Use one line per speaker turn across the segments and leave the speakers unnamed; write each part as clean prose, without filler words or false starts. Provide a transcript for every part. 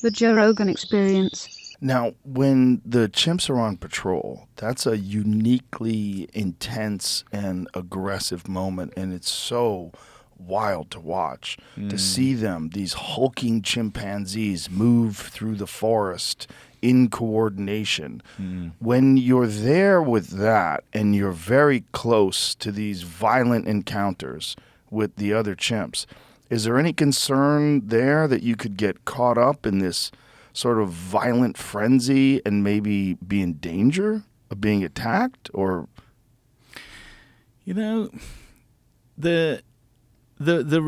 The Joe Rogan Experience.
Now, when the chimps are on patrol, that's a uniquely intense and aggressive moment, and it's so wild to watch. To see them, these hulking chimpanzees, move through the forest in coordination. When you're there with that and you're very close to these violent encounters with the other chimps, is there any concern there that you could get caught up in this sort of violent frenzy and maybe be in danger of being attacked? Or
there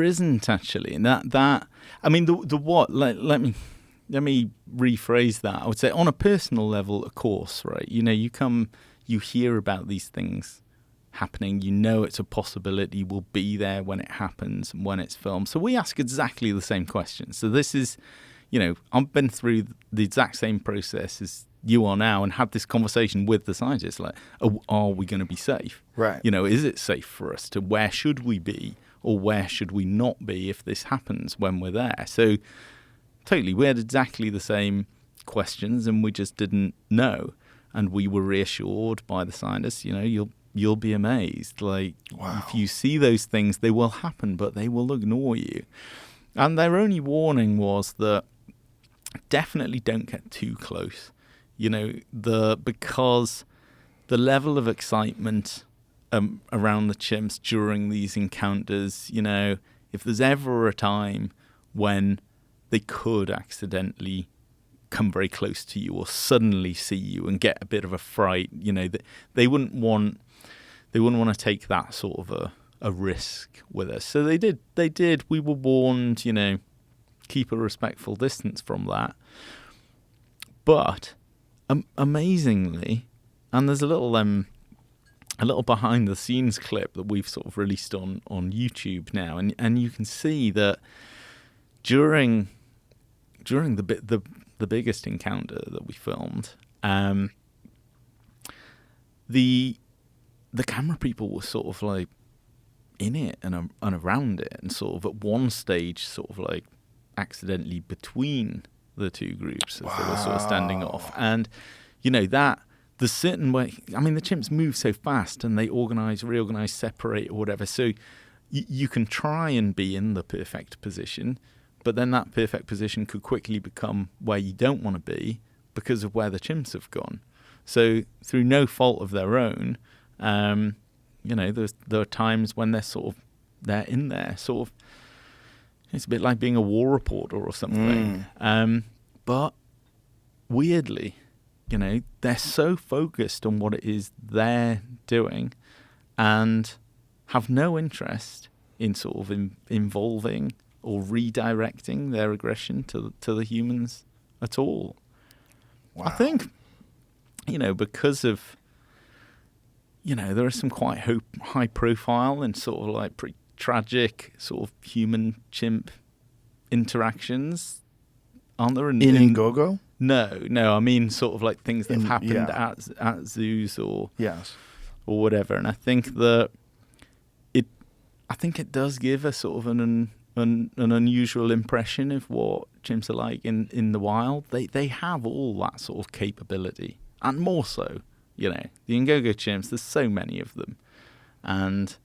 isn't actually. And that I mean the what let me rephrase that. I would say on a personal level, of course, right? You hear about these things happening, it's a possibility, will be there when it happens and when it's filmed. So we ask exactly the same questions. So this is, I've been through the exact same process as you are now and had this conversation with the scientists, like, are we going to be safe?
Right.
Is it safe for us to, where should we be or where should we not be if this happens when we're there? So totally, we had exactly the same questions and we just didn't know. And we were reassured by the scientists, you'll be amazed. Like,
wow.
If you see those things, they will happen, but they will ignore you. And their only warning was that definitely don't get too close. Because the level of excitement around the chimps during these encounters, if there's ever a time when they could accidentally come very close to you or suddenly see you and get a bit of a fright, they wouldn't want to take that sort of a risk with us. So they did. We were warned, keep a respectful distance from that. But amazingly, and there's a little behind the scenes clip that we've sort of released on YouTube now, and you can see that during the biggest encounter that we filmed, the camera people were sort of like in it and around it, and sort of at one stage sort of like accidentally between the two groups as they were sort of standing off. And that there's certain way, I mean, the chimps move so fast and they reorganize, separate or whatever, so you can try and be in the perfect position, but then that perfect position could quickly become where you don't want to be because of where the chimps have gone. So through no fault of their own, there are times when they're in there, sort of. It's a bit like being a war reporter or something. But weirdly, they're so focused on what it is they're doing and have no interest in sort of involving or redirecting their aggression to the humans at all.
Wow.
I think, because of, there are some quite high profile and sort of like pretty tragic sort of human-chimp interactions, aren't there? In
Ngogo?
No, I mean sort of like things that have happened at zoos or whatever. And I think that it does give a sort of an unusual impression of what chimps are like in the wild. They have all that sort of capability, and more so, the Ngogo chimps. There's so many of them, and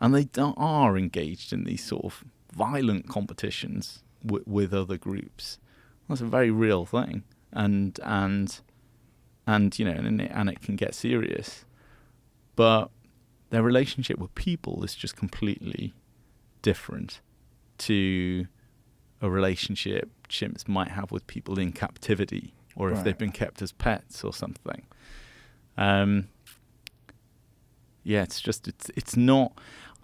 they are engaged in these sort of violent competitions with other groups. That's a very real thing, and it can get serious. But their relationship with people is just completely different to a relationship chimps might have with people in captivity, or if they've been kept as pets or something. It's not.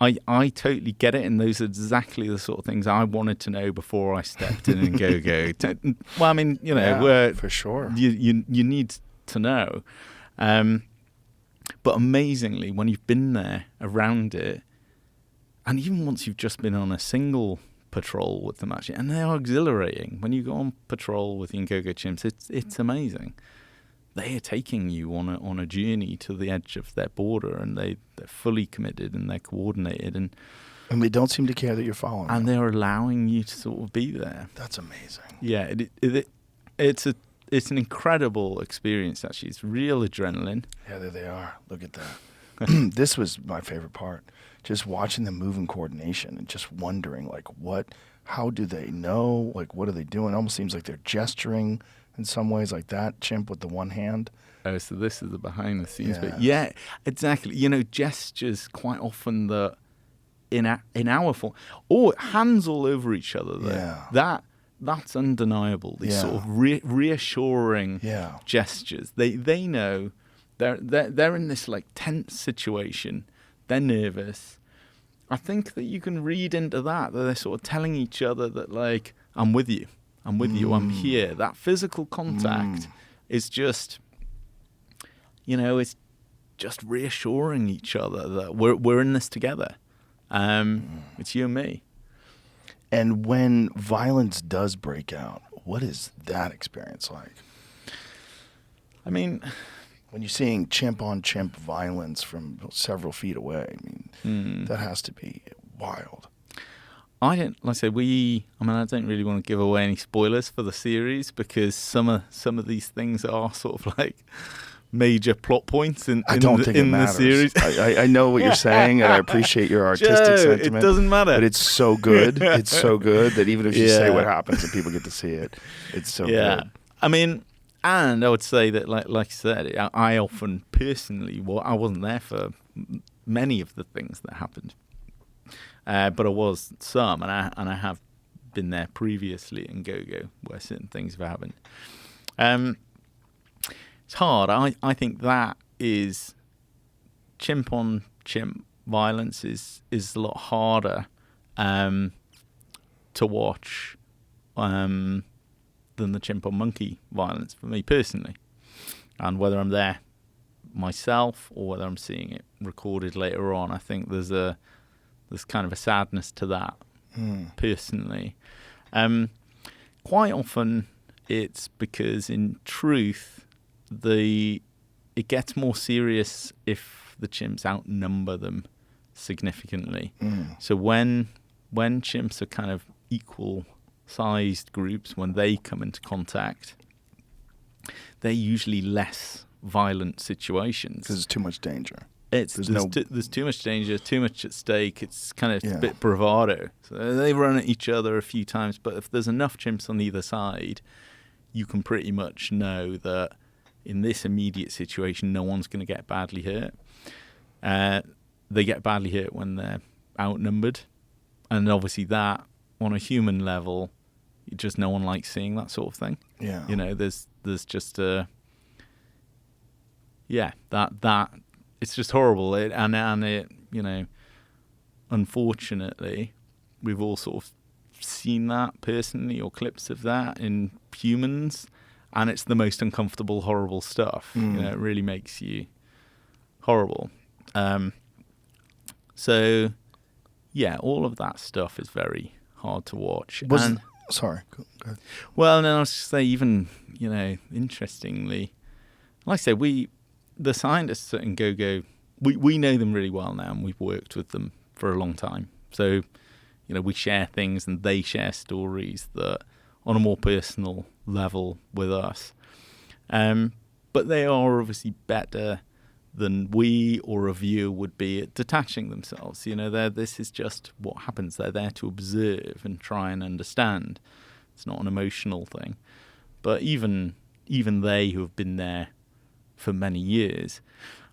I totally get it, and those are exactly the sort of things I wanted to know before I stepped in and go. Well, I mean,
for sure.
You need to know. But amazingly, when you've been there around it, and even once you've just been on a single patrol with them, actually, and they are exhilarating. When you go on patrol with the Ngogo chimps, it's amazing. They are taking you on a journey to the edge of their border, and they're fully committed and they're coordinated, and
they don't seem to care that you're following
and
them.
they're allowing you to sort of be there.
That's amazing.
Yeah, it's an incredible experience. Actually, it's real adrenaline.
Yeah, there they are. Look at that. This was my favorite part. Just watching them move in coordination and just wondering, like, how do they know? Like, what are they doing? It almost seems like they're gesturing in some ways, like that chimp with the one hand.
Oh, so this is the behind the scenes bit.
Yes.
Yeah, exactly. Gestures quite often that in our form, or hands all over each other. Though.
Yeah.
That's undeniable. These sort of reassuring gestures. They know they're in this like tense situation. They're nervous. I think that you can read into that they're sort of telling each other that, like, I'm with you, I'm here. That physical contact is just, it's just reassuring each other that we're in this together. It's you and me.
And when violence does break out, what is that experience like?
I mean,
when you're seeing chimp-on-chimp violence from several feet away, that has to be wild.
I don't really want to give away any spoilers for the series because some of these things are sort of like major plot points in the series.
I know what you're saying, and I appreciate your artistic sentiment.
It doesn't matter.
But it's so good. It's so good that even if you say what happens and people get to see it, it's so good.
I mean, and I would say that, like I said, I often personally, I wasn't there for many of the things that happened, but I was some, and I have been there previously in Go-Go where certain things have happened. It's hard. I think that is chimp on chimp violence is a lot harder to watch than the chimp on monkey violence for me personally. And whether I'm there myself or whether I'm seeing it recorded later on, I think there's kind of a sadness to that personally. Quite often it's because in truth it gets more serious if the chimps outnumber them significantly. So when chimps are kind of equal-sized groups, when they come into contact, they're usually less violent situations.
Because there's too much danger.
There's too much danger, too much at stake. It's kind of a bit bravado. So they run at each other a few times, but if there's enough chimps on either side, you can pretty much know that in this immediate situation, no one's going to get badly hurt. They get badly hurt when they're outnumbered. And obviously that, on a human level, just no one likes seeing that sort of thing.
Yeah.
There's just that it's just horrible. Unfortunately, we've all sort of seen that personally or clips of that in humans. And it's the most uncomfortable, horrible stuff. It really makes you horrible. So, all of that stuff is very hard to watch.
Sorry, go ahead.
Well, no, I was just say even, interestingly, like I said, the scientists in Go-Go, we know them really well now, and we've worked with them for a long time. So, we share things and they share stories that on a more personal level with us. But they are obviously better than we or a viewer would be at detaching themselves. This is just what happens. They're there to observe and try and understand. It's not an emotional thing. But even they who have been there for many years,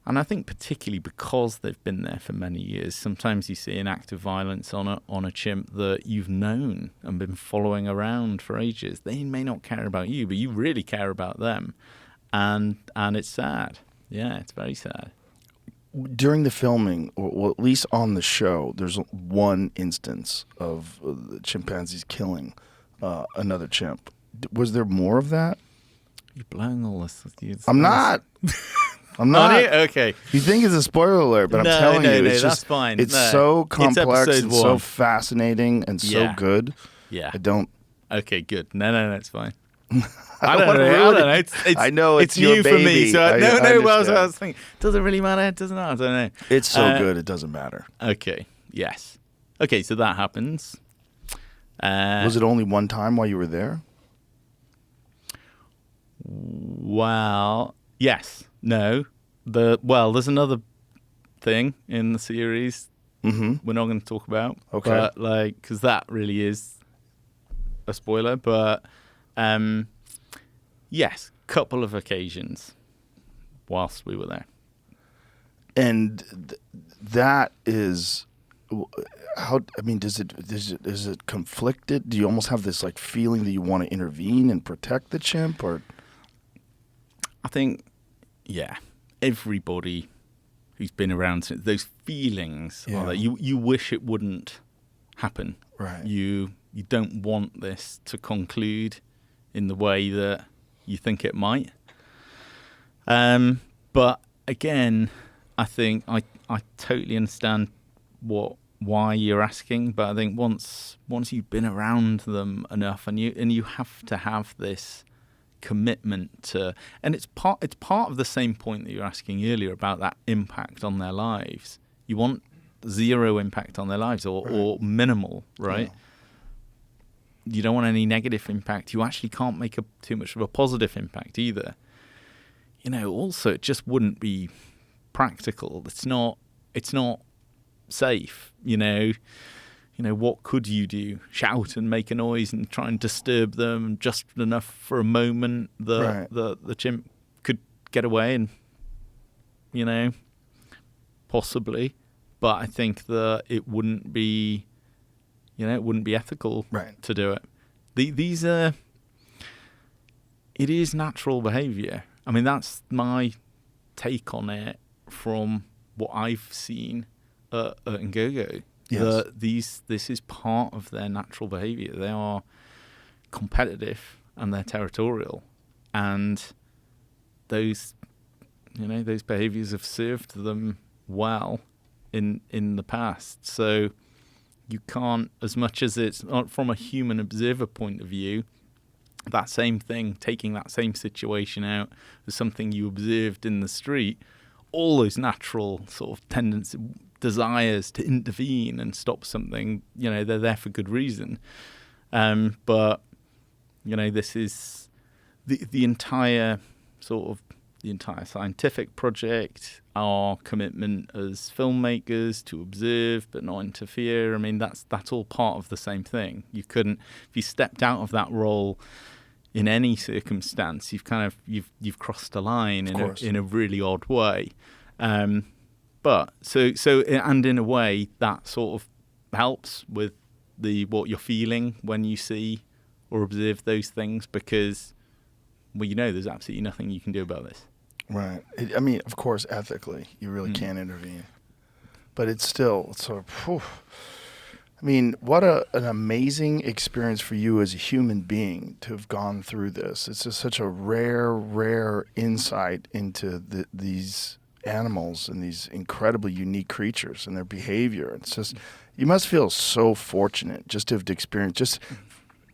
and I think particularly because they've been there for many years, sometimes you see an act of violence on a chimp that you've known and been following around for ages. They may not care about you, but you really care about them. And it's sad. Yeah, it's very sad.
During the filming, or at least on the show, there's one instance of the chimpanzees killing another chimp. Was there more of that?
You're blowing all this.
I'm not. I'm not.
Okay.
You think it's a spoiler alert, but I'm telling you, it's
that's
just
fine.
It's so complex and so
1.
fascinating and so good.
Yeah.
I don't.
Okay, good. No, it's fine.
I don't know. I know it's your
new
baby.
for me. So
I
I was thinking, does it really matter? It doesn't matter. I don't know.
It's so good, it doesn't matter.
Okay. Yes. Okay. So that happens.
Was it only one time while you were there?
Well, yes, no. There's another thing in the series we're not going to talk about.
Okay.
But because that really is a spoiler. But yes, couple of occasions whilst we were there.
And that is how. I mean, is it conflicted? Do you almost have this like feeling that you want to intervene and protect the chimp, or?
I think, yeah, everybody who's been around, those feelings are that you wish it wouldn't happen.
Right.
You don't want this to conclude in the way that you think it might. But again, I think I totally understand why you're asking, but I think once you've been around them enough, and you have to have this commitment to, and it's part of the same point that you're asking earlier about that impact on their lives. You want zero impact on their lives, or minimal, right? Yeah. You don't want any negative impact. You actually can't make too much of a positive impact either. Also, it just wouldn't be practical. It's not safe. What could you do? Shout and make a noise and try and disturb them just enough for a moment that the chimp could get away, and possibly. But I think that it wouldn't be ethical to do it. It is natural behavior. I mean, that's my take on it from what I've seen at Ngogo.
Yes.
This is part of their natural behavior. They are competitive and they're territorial, and those behaviors have served them well in the past. So you can't, as much as it's not from a human observer point of view, that same thing, taking that same situation out as something you observed in the street, all those natural sort of tendencies, desires to intervene and stop something, they're there for good reason. But this is the entire scientific project, our commitment as filmmakers to observe but not interfere. I mean, that's all part of the same thing. You couldn't, if you stepped out of that role in any circumstance, you've crossed a line in a really odd way. But so and in a way that sort of helps with what you're feeling when you see or observe those things, because there's absolutely nothing you can do about this.
Right. I mean, of course, ethically, you really can't intervene, but it's still sort of. Whew. I mean, what an amazing experience for you as a human being to have gone through this. It's just such a rare insight into these animals and these incredibly unique creatures and their behavior. It's just, you must feel so fortunate just to have experienced, just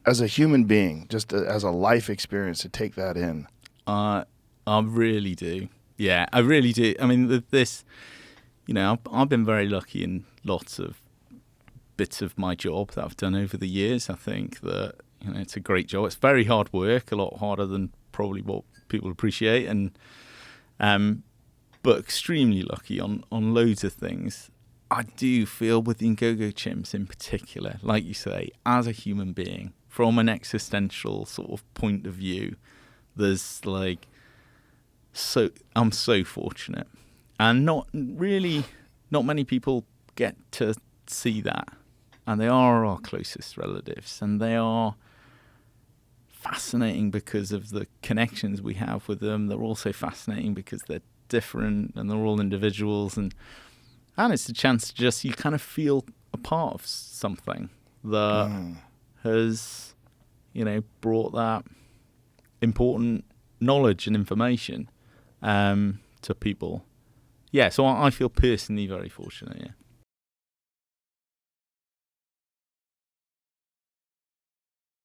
as a human being, just as a life experience, to take that in.
I really do. Yeah, I really do. I mean, this, I've been very lucky in lots of bits of my job that I've done over the years. I think that, it's a great job. It's very hard work, a lot harder than probably what people appreciate, and but extremely lucky on loads of things. I do feel with the Ngogo chimps in particular, like you say, as a human being, from an existential sort of point of view, there's I'm so fortunate, and not many people get to see that, and they are our closest relatives, and they are fascinating because of the connections we have with them. They're also fascinating because they're different and they're all individuals, and it's a chance to just, you kind of feel a part of something that has brought that important knowledge and information to people. So I feel personally very fortunate.